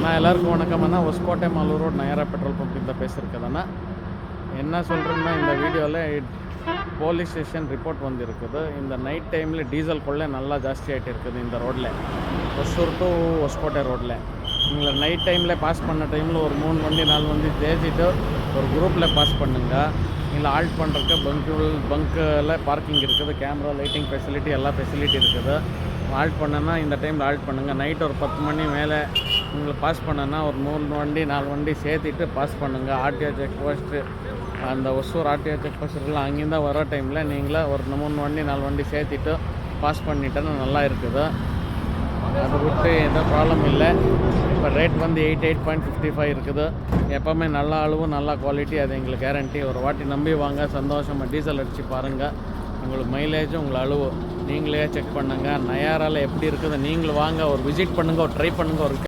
அண்ணா எல்லாருக்கும் வணக்கம் அண்ணா. ಹೊಸಕೋಟೆ ಮಾಲೂರು ರೋಡ್ ನಯಾರ ಪೆಟ್ರೋಲ್ ಪಂಪಿಂದ பேசியிருக்குதுண்ணா. என்ன சொல்கிறேன்னா, இந்த வீடியோவில் போலீஸ் ஸ்டேஷன் ரிப்போர்ட் வந்திருக்குது. இந்த நைட் டைமில் டீசல் கொள்ளை நல்லா ஜாஸ்தி ஆகிட்டு இருக்குது இந்த ரோட்டில், ಹೊಸೂರು டு ಹೊಸಕೋಟೆ ரோட்டில். நீங்கள நைட் டைமில் பாஸ் பண்ண டைமில் ஒரு 3 வண்டி 4 வண்டி தேய்ச்சிட்டு ஒரு குரூப்பில் பாஸ் பண்ணுங்க. இல்லை ஆல்ட் பண்ணுறதுக்கு பங்க்கில் பார்க்கிங் இருக்குது, கேமரா லைட்டிங் ஃபெசிலிட்டி எல்லா ஃபெசிலிட்டி இருக்குது. ஆல்ட் பண்ணனா இந்த டைமில் ஆல்ட் பண்ணுங்கள். நைட் ஒரு 10 மணி மேலே உங்களுக்கு பாஸ் பண்ணனா ஒரு 3 வண்டி 4 வண்டி சேர்த்திட்டு பாஸ் பண்ணுங்கள். ஆர்டிஓ செக் போஸ்ட்டு, அந்த ஒசூர் ஆர்டிஓ செக் போஸ்ட் இருக்கலாம், அங்கேருந்து வர டைமில் நீங்களே ஒரு 3 வண்டி 4 வண்டி சேர்த்திட்டு பாஸ் பண்ணிட்டேன்னா நல்லா இருக்குது. அதை விட்டு எந்த ப்ராப்ளம் இல்லை. இப்போ ரேட் வந்து 88.55 இருக்குது. எப்போவுமே நல்ல அளவு நல்ல குவாலிட்டி, அது எங்களுக்கு கேரண்டி. ஒரு வாட்டி நம்பி வாங்க, சந்தோஷமாக டீசல் அடித்து பாருங்கள். உங்களுக்கு மைலேஜும் உங்களை அளவு நீங்களே செக் பண்ணுங்கள். நயாரால் எப்படி இருக்குது நீங்களும் வாங்க, ஒரு விசிட் பண்ணுங்கள், ஒரு ட்ரை பண்ணுங்கள், ஒரு